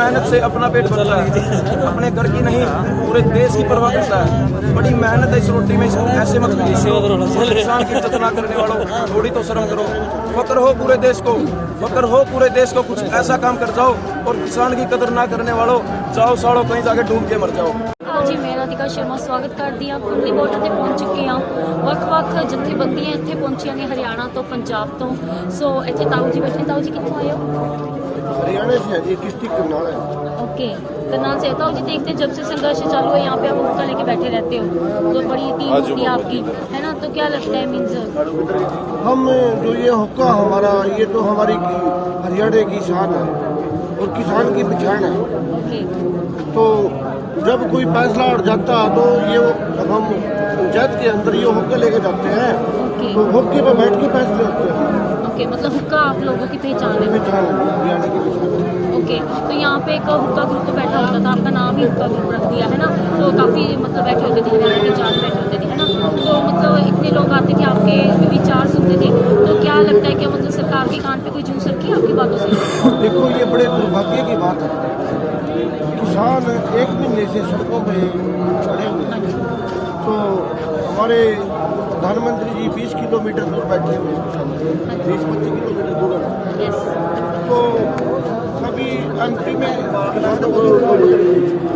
मेहनत से अपना पेट भरता है, अपने घर की नहीं पूरे देश की परवाह करता है। बड़ी मेहनत है इस रोटी में, इसको ऐसे मत खाइए। किसान की इज्जत ना करने वालों, थोड़ी तो शर्म करो। फक्र हो पूरे देश को, फक्र हो पूरे देश को, कुछ ऐसा काम कर जाओ। और किसान की कदर ना करने वालों, जाओ साड़ो कहीं जाके डूब के मर जाओ। जी मैं राधिका शर्मा स्वागत करती हाँ। कुंडली बॉर्डर ਤੇ ਪਹੁੰਚ ਚੁੱਕੇ ਹਾਂ। ਵੱਖ-ਵੱਖ ਜਥੇਬੰਦੀਆਂ ਇੱਥੇ ਪਹੁੰਚੀਆਂ ਨੇ ਹਰਿयाणा ਤੋਂ, ਪੰਜਾਬ ਤੋਂ। ਸੋ ਇੱਥੇ ਤਾऊ जी बैठे। ताऊ जी कितों आए हो? हरियाणा से है जी, डिस्ट्रिक्ट करनाल है। ओके, करनाल से। ताऊ जी देखते हैं जब से संघर्ष चालू है यहाँ पे आप हुक्का लेके बैठे रहते हो, तो बड़ी टीम होती है आपकी, है ना? तो क्या लगता है मीन्स हम जो ये हुक्का हमारा, ये तो हमारी हरियाणा की शान है और किसान की पहचान है। ओके, तो जब कोई फैसला अड़ जाता है तो ये हम पंचायत के अंदर ये हुक्का लेके जाते हैं, ओके, तो हुक्के पर बैठ के फैसले होते हैं। ओके, मतलब हुक्का आप लोगों की पहचान है। पहचान है, हरियाणा की पहचान है। ओके, तो यहाँ पे एक हुक्का ग्रुप बैठा होता था, आपका नाम ही हुक्का ग्रुप रख दिया है ना? तो काफ़ी मतलब बैठे होते थे, हरियाणा के चार बैठे होते थे, है ना? तो मतलब इतने लोग आते थे, आपके विचार सुनते थे। तो क्या लगता है कि मतलब सरकार के कान पे कोई जूस रखी है आपकी बातों से? देखो ये बड़े दुर्भाग्य की बात है, किसान एक महीने से सड़कों पे खड़े हुए हैं। तो हमारे प्रधानमंत्री जी 20 किलोमीटर दूर बैठे हुए हैं, 20-25 किलोमीटर दूर है। यस, तो कभी एमपी में किसानों को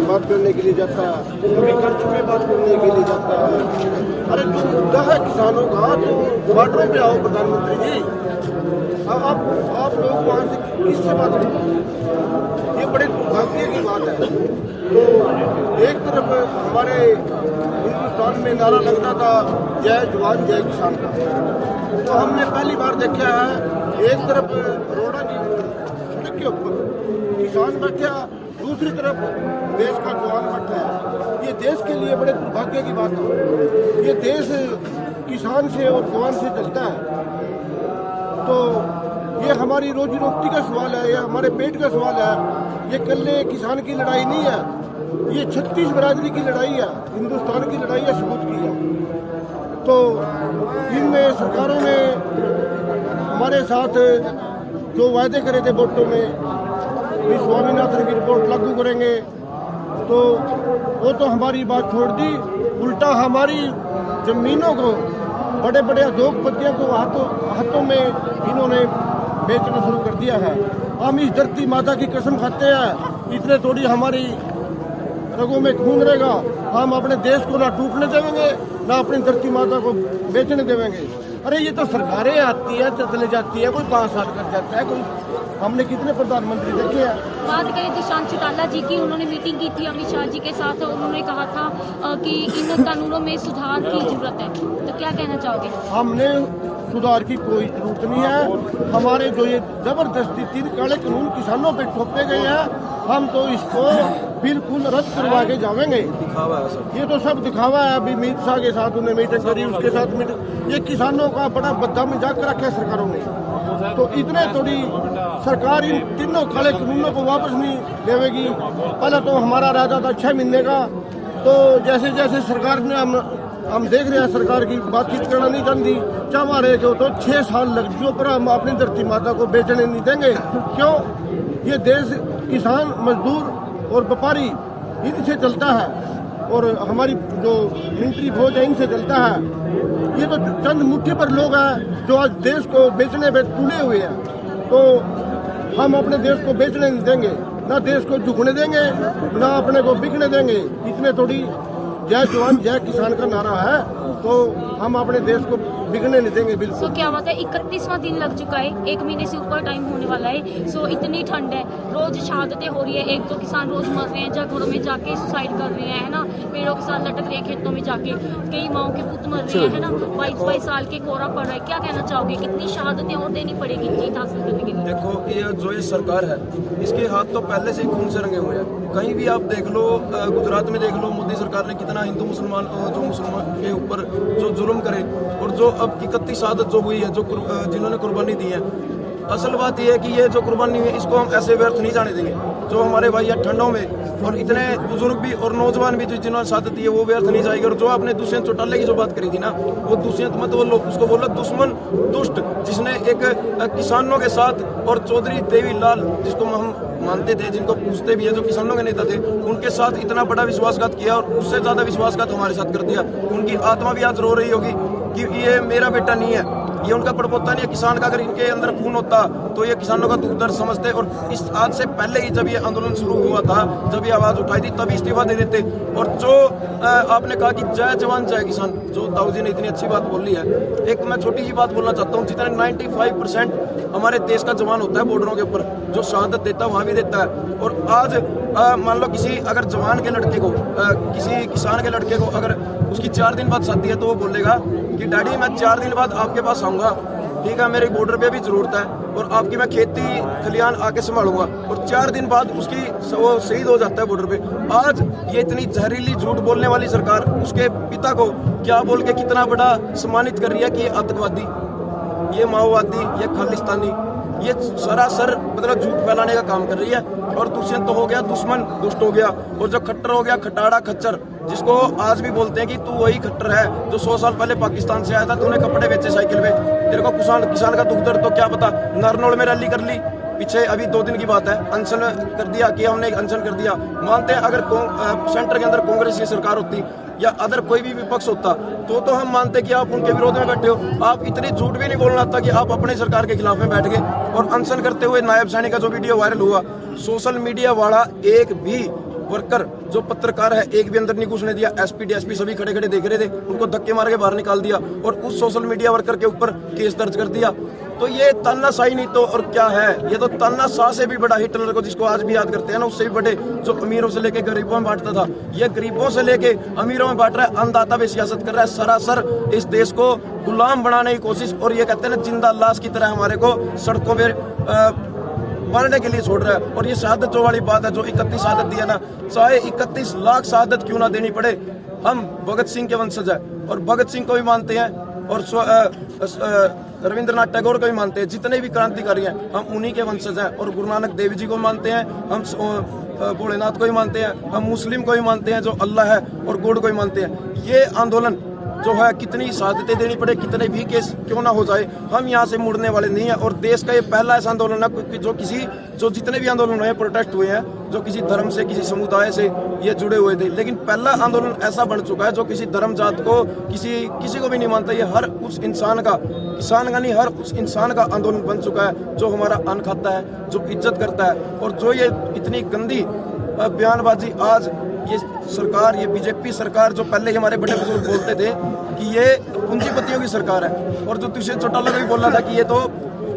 बात करने के लिए जाता है, कभी कच्छ में बात करने के लिए जाता है। अरे जो मुद्दा है किसानों का, तो बॉर्डरों पे आओ प्रधानमंत्री जी। आप लोग वहाँ से किससे बात करेंगे? ये बड़े दुर्भाग्य की बात है। तो एक तरफ हमारे हिंदुस्तान में नारा लगता था जय जवान जय किसान का, तो हमने पहली बार देखा है एक तरफ रोड़ा की सड़क के ऊपर किसान बैठा, दूसरी तरफ देश का जवान बैठा है। ये देश के लिए बड़े दुर्भाग्य की बात है। ये देश किसान से और जवान से चलता है। तो ये हमारी रोजी रोटी का सवाल है, ये हमारे पेट का सवाल है। ये कल्ले किसान की लड़ाई नहीं है, ये 36 बरादरी की लड़ाई है, हिंदुस्तान की लड़ाई है, सबूत की है। तो इनमें सरकारों ने हमारे साथ जो वायदे करे थे वोटों में कि स्वामीनाथन की रिपोर्ट लागू करेंगे, तो वो तो हमारी बात छोड़ दी, उल्टा हमारी जमीनों को, बड़े बड़े उद्योगपतियों को हाथों में इन्होंने बेचना शुरू कर दिया है। हम इस धरती माता की कसम खाते हैं, इतने थोड़ी हमारी रगों में खून रहेगा, हम अपने देश को ना टूटने देंगे, ना अपनी धरती माता को बेचने देंगे। अरे ये तो सरकारें आती है, चले जाती है, कोई 5 साल कर जाता है, कोई हमने कितने प्रधानमंत्री देखे हैं। बात करें दुष्यंत चौटाला जी की, उन्होंने मीटिंग की थी अमित शाह जी के साथ, उन्होंने कहा था कि इन कानूनों में सुधार की जरूरत है। तो क्या कहना चाहोगे? हमने सुधार की कोई जरूरत नहीं है। हमारे जो ये जबरदस्ती 3 काले कानून किसानों पे थोपे गए हैं, हम तो इसको बिल्कुल रद्द करवा के जाएंगे। ये तो सब दिखावा है। अभी अमित शाह के साथ उन्हें मीटिंग करी, उसके साथ मीटिंग, ये किसानों का बड़ा बद्दा मजाक रखा है सरकारों ने। तो इतने थोड़ी सरकार इन तीनों काले कानूनों को वापस नहीं लेवेगी। पहले तो हमारा राजा था 6 महीने का, तो जैसे जैसे सरकार ने हम देख रहे हैं सरकार की बातचीत करना नहीं चाहती, चाह रहे हो तो 6 साल लग जो, पर हम अपनी धरती माता को बेचने नहीं देंगे। क्यों? ये देश किसान, मजदूर और व्यापारी इनसे चलता है, और हमारी जो मिलिट्री फौज है इनसे चलता है। ये तो चंद मुट्ठी पर लोग हैं जो आज देश को बेचने पे तुले हुए हैं। तो हम अपने देश को बेचने नहीं देंगे, ना देश को झुकने देंगे, ना अपने को बिकने देंगे। इतने थोड़ी जय जवान जय किसान का नारा है, तो हम अपने देश को बिगड़ने नहीं देंगे बिल्कुल। सो क्या बात है, 31वां दिन लग चुका है, 1 महीने से ऊपर टाइम होने वाला है। सो इतनी ठंड है, रोज शहादतें हो रही है, एक तो किसान रोज मर रहे हैं, या घरों में जाके सुसाइड कर रहे हैं, है ना? पेड़ों के साथ लटक रहे हैं खेतों में जाके, कई माओं के पुत मर रहे हैं, है ना? 22 साल के कोरा पड़ रहा है। क्या कहना चाहोगे, कितनी शहादतें और देनी पड़ेगी जीत हासिल करने के लिए? देखो ये जो ये सरकार है, इसके हाथ तो पहले से ही खून से रंगे हुए हैं। कहीं भी आप देख लो, गुजरात में देख लो, मोदी सरकार ने कितना हिंदू मुसलमान जो मुसलमान के ऊपर जो जुल्म करे, और जो अब 31 शहादत जो हुई है, जो जिन्होंने कुर्बानी दी है, असल बात यह है कि ये जो कुर्बानी हुई है इसको हम ऐसे व्यर्थ नहीं जाने देंगे। जो हमारे भाई है ठंडों में, और इतने बुजुर्ग भी और नौजवान भी जिन्होंने शहादत दी है, वो व्यर्थ नहीं जाएगी। और जो आपने दुष्यंत चौटाला की जो बात करी थी ना, वो दुष्यंत मत बोलो, उसको बोला दुश्मन दुष्ट, जिसने एक किसानों के साथ, और चौधरी देवी लाल जिसको हम मानते थे, जिनको पूछते भी है, जो किसानों के नेता थे, उनके साथ इतना बड़ा विश्वासघात किया और उससे ज़्यादा विश्वासघात हमारे साथ कर दिया। उनकी आत्मा भी आज रो रही होगी कि ये मेरा बेटा नहीं है, ये उनका पड़पोता नहीं है। किसान का अगर इनके अंदर खून होता तो ये किसानों का दुख दर्द समझते, और इस आज से पहले ही जब ये आंदोलन शुरू हुआ था, जब ये आवाज़ उठाई थी, तभी इस्तीफा दे देते। और जो आपने कहा कि जय जवान जय किसान, जो ताऊ जी ने इतनी अच्छी बात बोली है, एक मैं छोटी सी बात बोलना चाहता हूँ। जितने 95% हमारे देश का जवान होता है बॉर्डरों के ऊपर, जो शहादत देता है वहाँ भी देता है। और आज मान लो किसी अगर जवान के लड़के को, किसी किसान के लड़के को अगर उसकी 4 दिन बाद शादी है, तो वो बोलेगा कि डैडी मैं 4 दिन बाद आपके पास आऊँगा, ठीक है, मेरे बॉर्डर पे भी ज़रूरत है और आपकी मैं खेती खलियान आके संभालूंगा। और 4 दिन बाद उसकी वो शहीद हो जाता है बॉर्डर पे। आज ये इतनी जहरीली झूठ बोलने वाली सरकार उसके पिता को क्या बोल के कितना बड़ा सम्मानित कर रही है कि ये आतंकवादी, ये माओवादी, ये खालिस्तानी, ये सरासर मतलब झूठ फैलाने का काम कर रही है। और दुष्यंत तो हो गया दुश्मन, दुष्ट हो गया, और जो खट्टर हो गया खटाड़ा खच्चर, जिसको आज भी बोलते हैं कि तू वही खट्टर है जो 100 साल पहले पाकिस्तान से आया था, तूने कपड़े बेचे साइकिल पे, तेरे को किसान का दुख दर्द तो क्या पता। नरनौल में रैली कर ली पीछे, अभी 2 दिन की बात है, अनशन कर दिया कि हमने अनशन कर दिया। मानते हैं अगर सेंटर के अंदर कांग्रेस की सरकार होती या अदर कोई भी विपक्ष होता तो हम मानते कि आप उनके विरोध में बैठे हो। आप इतनी झूठ भी नहीं बोलना था कि आप अपने सरकार के खिलाफ में बैठ गए। और अनशन करते हुए नायब सैनी का जो वीडियो वायरल हुआ, सोशल मीडिया वाला एक भी वर्कर जो पत्रकार है एक भी अंदर नहीं घुसने दिया। एसपी डीएसपी सभी खड़े खड़े देख रहे थे, उनको धक्के मार के बाहर निकाल दिया और उस सोशल मीडिया वर्कर के ऊपर केस दर्ज कर दिया। तो ये तानाशाही नहीं तो और क्या है, ये तो तानाशाह से भी बड़ा हिटलर को जिसको आज भी याद करते हैं ना, उससे भी बड़े, जो अमीरों से लेके गरीबों में बांटता था, ये गरीबों से लेके अमीरों में बांट रहा है, अन्नदाता पे सियासत कर रहा है, सरासर इस देश को गुलाम बनाने की कोशिश। और ये कहते हैं ना जिंदा लाश की तरह हमारे को सड़कों पर मरने के लिए छोड़ रहा है। और ये शहादत जो वाली बात है, जो 31 शहादत दी है ना, चाहे 31 लाख शहादत क्यों ना देनी पड़े, हम भगत सिंह के वंशज है और भगत सिंह को भी मानते हैं और रविंद्रनाथ टैगोर को भी मानते हैं। जितने भी क्रांतिकारी हैं हम उन्हीं के वंशज हैं। और गुरु नानक देव जी को मानते हैं, हम भोलेनाथ को भी मानते हैं, हम मुस्लिम को भी मानते हैं जो अल्लाह है, और गॉड को भी मानते हैं। ये आंदोलन जो है कितनी शहादतें देनी पड़े, कितने भी केस क्यों ना हो जाए, हम यहाँ से मुड़ने वाले नहीं है। और देश का ये पहला ऐसा आंदोलन है जो जितने भी आंदोलन हुए, प्रोटेस्ट हुए हैं, जो किसी धर्म से किसी समुदाय से ये जुड़े हुए थे, लेकिन पहला आंदोलन ऐसा बन चुका है जो किसी धर्म जात को किसी को भी नहीं मानता। ये हर उस इंसान का, किसान का नहीं, हर उस इंसान का आंदोलन बन चुका है जो हमारा अन्न खाता है, जो इज्जत करता है। और जो ये इतनी गंदी बयानबाजी आज ये सरकार, ये बीजेपी सरकार, जो पहले ही हमारे बड़े बुजुर्ग बोलते थे कि ये पूंजीपतियों की सरकार है, और जो दुष्यंत चौटाला भी बोल रहा था कि ये तो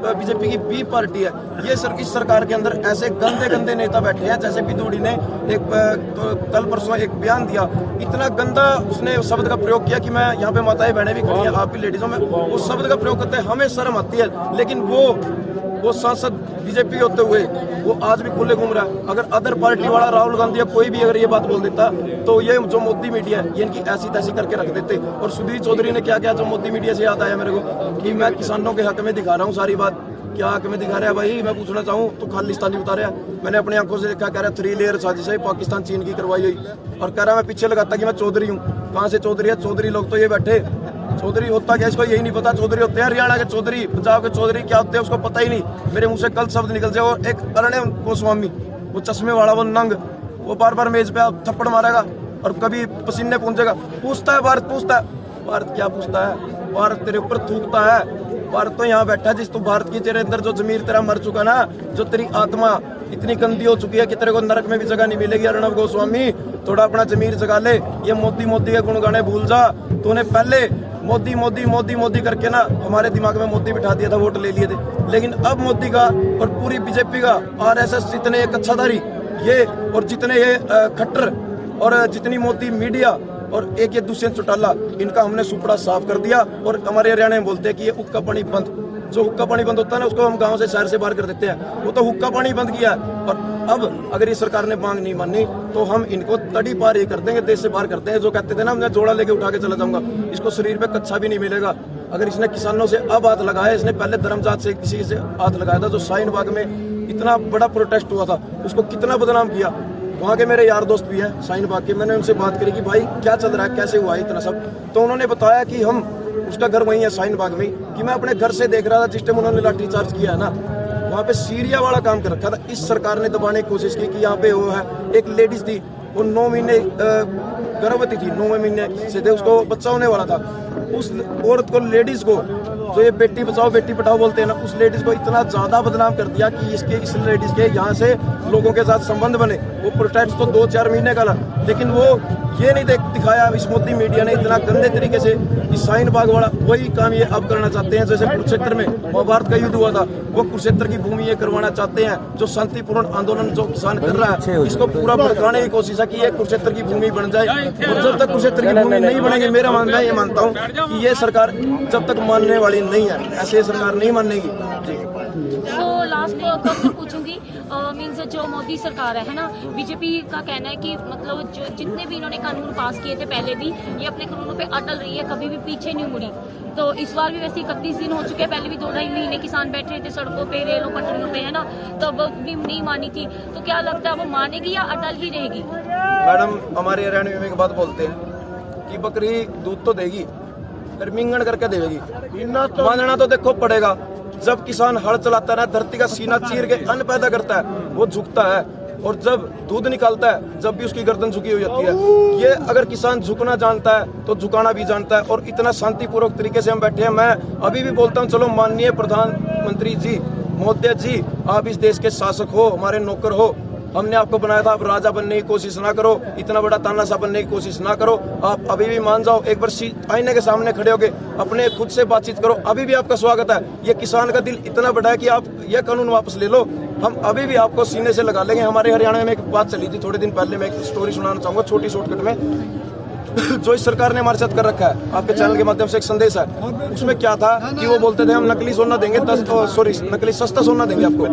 बीजेपी की बी पार्टी है, ये इस सरकार के अंदर ऐसे गंदे गंदे नेता बैठे हैं। जैसे बिदूड़ी ने एक कल परसों एक बयान दिया, इतना गंदा उसने शब्द का प्रयोग किया कि मैं यहाँ पे माताएं बहनें भी खड़ी हैं, आप भी लेडीजों में उस शब्द का प्रयोग करते हैं, हमें शर्म आती है। लेकिन वो सांसद बीजेपी होते हुए वो आज भी खुले घूम रहा है। अगर अदर पार्टी वाला राहुल गांधी या कोई भी अगर ये बात बोल देता तो ये जो मोदी मीडिया है ये इनकी ऐसी तैसी करके रख देते। और सुधीर चौधरी ने क्या किया, जो मोदी मीडिया से याद आया मेरे को कि मैं किसानों के हक में दिखा रहा हूँ सारी बात। क्या हक में दिखा रहा है भाई, मैं पूछना चाहूँ तो खालिस्तानी बता रहा है। मैंने अपनी आंखों से देखा, कह रहा 3 लेयर साजिश है पाकिस्तान चीन की करवाई हुई, और कह रहा मैं पीछे लगाता कि मैं चौधरी हूँ। कहाँ से चौधरी है? चौधरी लोग तो ये बैठे, चौधरी होता क्या इसको यही नहीं पता। चौधरी होते हैं हरियाणा के चौधरी, पंजाब के चौधरी, क्या होते हैं उसको पता ही नहीं। मेरे मुंह से कल शब्द निकल जाए। और एक अरण्य गोस्वामी, वो चश्मे वाला, वो नंग, वो बार बार मेज पे थप्पड़ मारेगा और कभी पसीने पूंजेगा। पूछता है भारत, पूछता है भारत, क्या पूछता है? भारत तेरे ऊपर थूकता है। भारत तो यहाँ बैठा है जिस तू भारत की तेरे अंदर जो जमीर तेरा मर चुका ना, जो तेरी आत्मा इतनी गंदी हो चुकी है कि तेरे को नरक में भी जगह नहीं मिलेगी। अर्णव गोस्वामी, थोड़ा अपना जमीर जगा ले। ये मोदी मोदी के गुण गाने भूल जा। तूने पहले मोदी मोदी मोदी मोदी करके ना हमारे दिमाग में मोदी बिठा दिया था, वोट ले लिए थे। लेकिन अब मोदी का और पूरी बीजेपी का, आरएसएस, जितने कच्छाधारी ये और जितने ये खट्टर और जितनी मोदी मीडिया और एक ये दुष्यंत चौटाला, इनका हमने सुपड़ा साफ कर दिया। और हमारे हरियाणा में बोलते हैं कि ये हुक्का पानी बंद, जो हुक्का पानी बंद होता है ना उसको हम गांव से शहर से बाहर कर देते हैं, वो तो हुक्का पानी बंद किया। और अब अगर ये सरकार ने मांग नहीं मानी तो हम इनको तड़ी पार ये कर देंगे, देश से बाहर करते हैं। जो कहते थे ना मैं जोड़ा लेके उठा के चला जाऊंगा, इसको शरीर पे कच्छा भी नहीं मिलेगा। अगर इसने किसानों से अब हाथ लगाया, इसने पहले धर्मजात से किसी से हाथ लगाया था। जो शाहीन बाग में इतना बड़ा प्रोटेस्ट हुआ था, उसको कितना बदनाम किया। वहाँ के मेरे यार दोस्त भी हैं शाहीन बाग के, मैंने उनसे बात करी कि भाई क्या चल रहा है, कैसे हुआ इतना सब। तो उन्होंने बताया कि हम, उसका घर वहीं है शाहीन बाग में, कि मैं अपने घर से देख रहा था जिस टाइम उन्होंने लाठी चार्ज किया है ना, वहाँ पे सीरिया वाला काम कर रखा था। इस सरकार ने दबाने की कोशिश की कि यहाँ पे वो है, एक लेडीज थी, वो 9 महीने गर्भवती थी, 9वें महीने से थे, उसको बच्चा होने वाला था। उस औरत को, लेडीज को, जो ये बेटी बचाओ बेटी पढ़ाओ बोलते हैं ना, उस लेडीज को इतना ज्यादा बदनाम कर दिया कि इस लेडीज के यहाँ से लोगों के साथ संबंध बने। वो प्रोटेस्ट तो 2-4 महीने का था, लेकिन वो ये नहीं दिखाया इस मोदी मीडिया ने इतना गंदे तरीके से इस शाहीन बाग वाला वही काम ये अब करना चाहते हैं। जैसे कुरुक्षेत्र में महाभारत का युद्ध हुआ था, वो कुरुक्षेत्र की भूमि ये करवाना चाहते हैं। जो शांतिपूर्ण आंदोलन जो किसान कर रहा है, इसको पूरा भड़काने की कोशिश है कि ये कुरुक्षेत्र की भूमि बन जाए। और जब तक कुरुक्षेत्र की भूमि नहीं बनेगी, मेरा मानना है, ये मानता हूँ कि ये सरकार जब तक मानने वाली नहीं है, ऐसे सरकार नहीं मानेगी जी। तो लास्ट क्वेश्चन पूछूंगी, मीन्स जो मोदी सरकार है ना, बीजेपी का कहना है कि मतलब जो जितने भी इन्होंने कानून पास किए थे पहले भी, ये अपने कानूनों पे अटल रही है, कभी भी पीछे नहीं मुड़ी। तो इस बार भी वैसे 31 दिन हो चुके हैं, पहले भी 2-2.5 महीने किसान बैठे थे सड़कों पे, रेलों पटरियों पे, है ना, तब भी नहीं मानी थी। तो क्या लगता है वो मानेगी या अटल ही रहेगी? मैडम, हमारे हरियाणा में एक बात बोलते हैं कि बकरी दूध तो देगी, फिर मिंगन करके देगी। मानना तो देखो पड़ेगा। जब किसान हल चलाता है, धरती का सीना चीर के अन्न पैदा करता है, वो झुकता है, और जब दूध निकालता है, जब भी उसकी गर्दन झुकी हुई होती है। ये अगर किसान झुकना जानता है तो झुकाना भी जानता है, और इतना शांतिपूर्वक तरीके से हम बैठे हैं। मैं अभी भी बोलता हूँ, चलो माननीय प्रधानमंत्री जी, मोदी जी, आप इस देश के शासक हो, हमारे नौकर हो, हमने आपको बनाया था, आप राजा बनने की कोशिश ना करो, इतना बड़ा तानाशाह बनने की कोशिश ना करो। आप अभी भी मान जाओ, एक बार आईने के सामने खड़े होके अपने खुद से बातचीत करो, अभी भी आपका स्वागत है। ये किसान का दिल इतना बड़ा है कि आप ये कानून वापस ले लो, हम अभी भी आपको सीने से लगा लेंगे। हमारे हरियाणा में एक बात चली थी थोड़े दिन पहले, मैं एक स्टोरी सुनाना चाहूंगा छोटी शॉर्टकट में। जो इस सरकार ने हमारे साथ कर रखा है, आपके चैनल के माध्यम से एक संदेश है। उसमें क्या था कि वो बोलते थे हम नकली सोना देंगे, नकली सस्ता सोना देंगे आपको,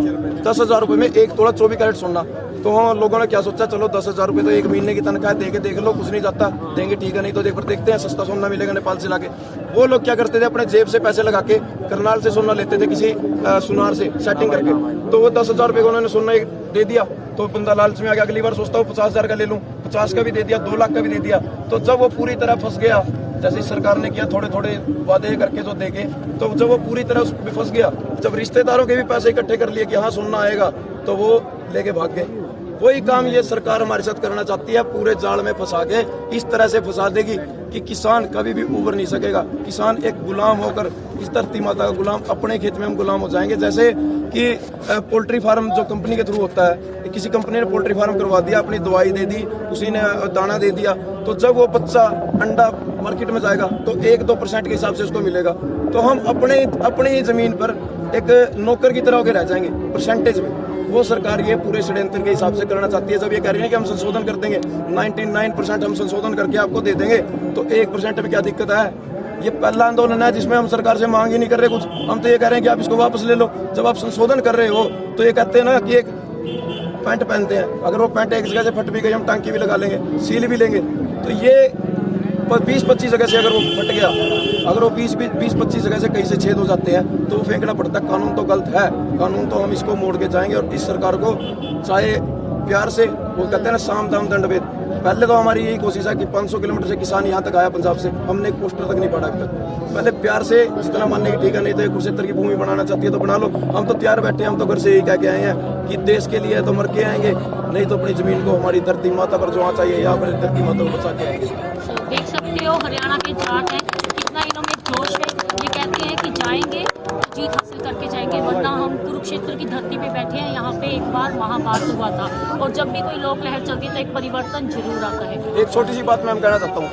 10,000 रुपए में 1 तोला 24 कैरेट सोना। तो हम लोगों ने क्या सोचा, चलो 10,000 रुपए तो 1 महीने की तनख्वाह दे के देख लो, कुछ नहीं जाता, देंगे ठीक है, नहीं तो देखते हैं सस्ता सोना मिलेगा नेपाल से लाके। वो लोग क्या करते थे, अपने जेब से पैसे लगा के करनाल से सोना लेते थे, किसी सुनार से सेटिंग करके। तो वो 10,000 रुपए को उन्होंने सोना दे दिया, तो बंदा लालच में आ गया, अगली बार सोचता हूँ 50,000 का ले लूँ, 50 का भी दे दिया, 2 लाख का भी दे दिया। तो जब वो पूरी तरह फंस गया, जैसे इस सरकार ने किया, थोड़े थोड़े वादे करके जो देके, तो जब वो पूरी तरह उसमें फंस गया, जब रिश्तेदारों के भी पैसे इकट्ठे कर लिए कि हाँ सोना आएगा, तो वो लेके भाग गए। वही काम ये सरकार हमारे साथ करना चाहती है, पूरे जाल में फंसा के इस तरह से फंसा देगी कि किसान कभी भी उबर नहीं सकेगा। किसान एक गुलाम होकर, इस धरती माता का गुलाम, अपने खेत में हम गुलाम हो जाएंगे। जैसे कि पोल्ट्री फार्म जो कंपनी के थ्रू होता है, किसी कंपनी ने पोल्ट्री फार्म करवा दिया, अपनी दवाई दे दी, उसी ने दाना दे दिया, तो जब वो बच्चा अंडा मार्केट में जाएगा तो 1-2% के हिसाब से उसको मिलेगा। तो हम अपने ही जमीन पर एक नौकर की तरह होकर रह जाएंगे परसेंटेज में। वो सरकार ये पूरे षड्यंत्र के हिसाब से करना चाहती है। जब ये कह रही है कि हम संशोधन कर देंगे, 99% हम संशोधन करके आपको दे देंगे, तो 1% में क्या दिक्कत है? ये पहला आंदोलन है जिसमें हम सरकार से मांग ही नहीं कर रहे कुछ, हम तो ये कह रहे हैं कि आप इसको वापस ले लो। जब आप संशोधन कर रहे हो तो ये कहते हैं ना कि एक पैंट पहनते हैं, अगर वो पैंट एक जगह से फट भी गई, हम टांकी भी लगा लेंगे, सील भी लेंगे। तो ये 20-25 जगह से अगर वो फट गया, अगर वो 20-25 जगह से कहीं से छेद हो जाते हैं, तो फेंकना पड़ता है। कानून तो गलत है, कानून तो हम इसको मोड़ के जाएंगे। और इस सरकार को चाहे प्यार से, वो कहते हैं ना साम दाम दंड भेद, पहले तो हमारी यही कोशिश है कि 500 किलोमीटर से किसान यहाँ तक आया पंजाब से, हमने एक पोस्टर तक नहीं पढ़ा अभी तक। पहले प्यार से जितना मानने की ठीक है, नहीं तो कुरुक्षेत्र की भूमि बनाना चाहती है तो बना लो, हम तो तैयार बैठे हैं। हम तो घर से यही कह के आए हैं कि देश के लिए तो मर के आएंगे, नहीं तो अपनी जमीन को, हमारी धरती माता पर जो चाहिए, यहाँ पर धरती माता को बचा के आएंगे। देख सकते हो हरियाणा के जाट हैं, कितना इन्होंने जोश है। ये कहते हैं कि जाएंगे जीत हासिल करके जाएंगे, वरना हम कुरुक्षेत्र की धरती पे बैठे हैं। यहाँ पे एक बार महाभारत हुआ था, और जब भी कोई लोक लहर चलती है तो एक परिवर्तन जरूर आता है। एक छोटी सी बात मैं कहना चाहता हूँ,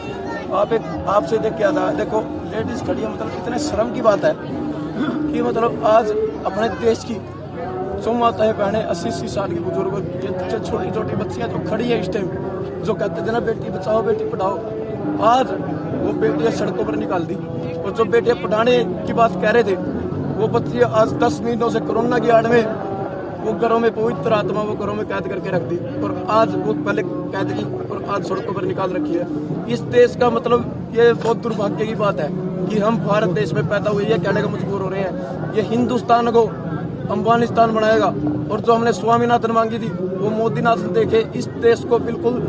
आपसे देख के आता, देखो लेडीज खड़ी है, मतलब इतने शर्म की बात है कि मतलब आज अपने देश की जो माताएं बहनें 80-80 साल की बुजुर्ग, ये छोटी छोटी बच्चियां जो खड़ी है इस टाइम, जो कहते थे ना बेटी बचाओ बेटी पढ़ाओ, आज वो बेटियां सड़कों पर निकाल दी। और जो बेटियां पढ़ाने की बात कह रहे थे, वो बच्चियां आज 10 महीनों से कोरोना की आड़ में वो घरों में, पवित्र आत्मा वो घरों में कैद करके रख दी, और आज वो पहले कैद की और आज सड़कों पर निकाल रखी है। इस देश का मतलब ये बहुत दुर्भाग्य की बात है कि हम भारत देश में पैदा हुए, ये कहने का मजबूर हो रहे हैं। ये हिंदुस्तान को अफगानिस्तान बनाएगा, और जो हमने स्वामीनाथन मांगी थी वो मोदीनाथ ने देखे इस देश को बिल्कुल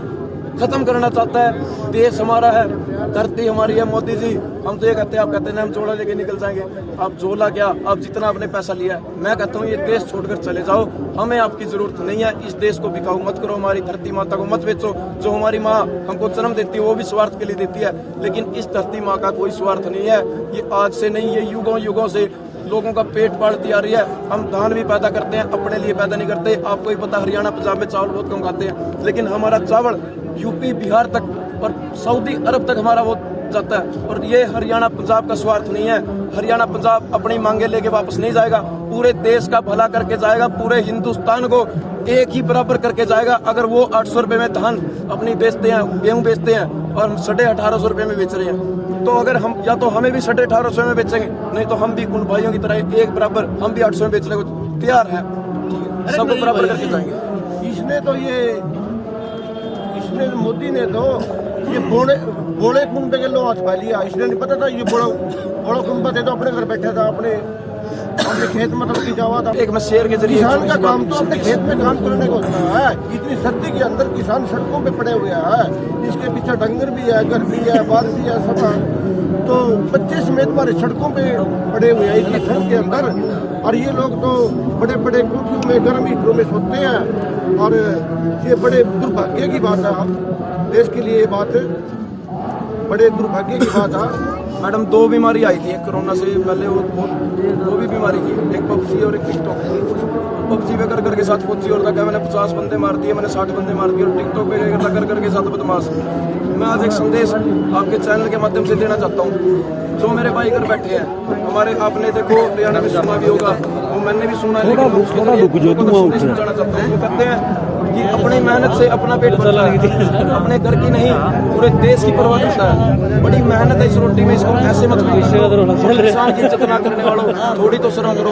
खत्म करना चाहता है। देश हमारा है, धरती हमारी है। मोदी जी हम तो ये कहते हैं, आप कहते हैं हम झोला लेके निकल जाएंगे। आप झोला क्या, आप जितना आपने पैसा लिया है, मैं कहता हूँ ये देश छोड़कर चले जाओ, हमें आपकी जरूरत नहीं है। इस देश को बिकाऊ मत करो, हमारी धरती माता को मत बेचो। जो हमारी माँ हमको जन्म देती है वो भी स्वार्थ के लिए देती है, लेकिन इस धरती माँ का कोई स्वार्थ नहीं है। ये आज से नहीं, ये युगों युगों से लोगों का पेट पालती आ रही है। हम धान भी पैदा करते हैं, अपने लिए पैदा नहीं करते। आपको ही पता, हरियाणा पंजाब में चावल बहुत कम खाते हैं, लेकिन हमारा चावल यूपी बिहार तक और सऊदी अरब तक हमारा वो जाता है। और ये हरियाणा पंजाब का स्वार्थ नहीं है। हरियाणा पंजाब अपनी मांगे लेके वापस नहीं जाएगा, पूरे देश का भला करके जाएगा, पूरे हिंदुस्तान को एक ही बराबर करके जाएगा। अगर वो 800 रुपए में धान अपनी बेचते हैं, गेहूं बेचते हैं, और हम 1850 रुपए में बेच रहे हैं, तो अगर हम या तो हमें भी 1850 में बेचेंगे, नहीं तो हम भी उन भाइयों की तरह एक बराबर हम भी 800 में बेचने को तैयार है। सबको बराबर करके जाएंगे। इसने मोदी ने तो ये बोड़े कुंबे के लोग छुपा लिया। इसने नहीं पता था ये बड़ा कुंबा थे, तो अपने घर बैठा था, अपने खेत मतलब की जावा था। एक मैं शेर के जरिए किसान का काम तो अपने खेत में काम करने को होता है। इतनी सर्दी के अंदर किसान सड़कों पे पड़े हुए हैं, इसके पीछे डंगर भी है, घर भी है, बाल भी है, सब है। तो बच्चे समेत हमारे सड़कों पे पड़े हुए हैं इतनी ठंड के अंदर। और ये लोग तो बड़े बड़े कोठियों में, गर्म हीटरों में सोते हैं। और ये बड़े दुर्भाग्य की बात है, देश के लिए ये बात बड़े दुर्भाग्य की बात है। मैडम 2 बीमारी आई थी, एक कोरोना से पहले वो भी बीमारी थी, एक पबजी और एक टिकटॉक। पबजी पे कर करके 7 फौजी और था, मैंने 50 बंदे मार दिए, मैंने 60 बंदे मार दिए। और टिकटॉक पे कर करके 7 बदमाश। मैं आज एक संदेश आपके चैनल के माध्यम से देना चाहता हूँ। जो मेरे भाई घर बैठे हैं, हमारे आपने देखो हरियाणा में सुना भी होगा, वो मैंने भी सुना है, लेकिन उसके जरिए संदेश पहुंचाना चाहता हूँ। वो कहते हैं कि अपनी मेहनत से अपना पेट भरता है, अपने घर की नहीं पूरे देश की परवाह करता है। बड़ी मेहनत है इस रोटी में, इसको ऐसे मत किसान की इज्जत ना करने वालों, थोड़ी तो शर्म करो।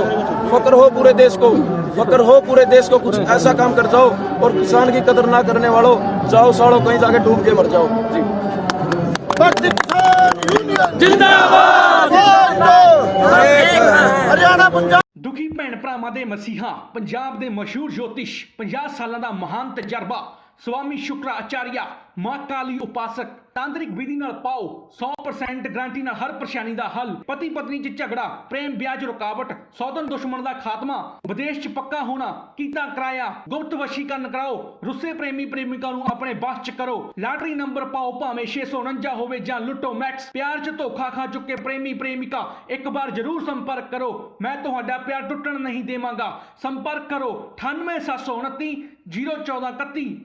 फकर हो पूरे देश को, फकर हो पूरे देश को, कुछ ऐसा काम कर जाओ। और किसान की कदर ना करने वालों, जाओ साड़ो कहीं जाके डूब के मर जाओ। जी हरियाणा पंजाब। दुखी भैन भरावां दे मसीहा पंजाब दे मशहूर ज्योतिष 50 साल का महान तजर्बा स्वामी शुक्राचार्य मां काली उपासक तांत्रिक विधि नाल पाओ 100% गारंटी नाल हर परेशानी दा हल। पति पत्नी च झगड़ा, प्रेम ब्याज रुकावट, सौदन दुश्मन दा खात्मा, विदेश च पक्का होना, कीता कराया, गुप्त वशीकरण कराओ, रुस्से प्रेमी प्रेमिका नूं अपने बस च करो, लॉटरी नंबर पाओ भावें 649 होवे जां लुटो मैक्स, प्यार च धोखा खा चुके प्रेमी प्रेमिका एक बार जरूर संपर्क करो, मैं तुहाडा प्यार टुटण नहीं देवांगा। संपर्क करो 98 729 01431।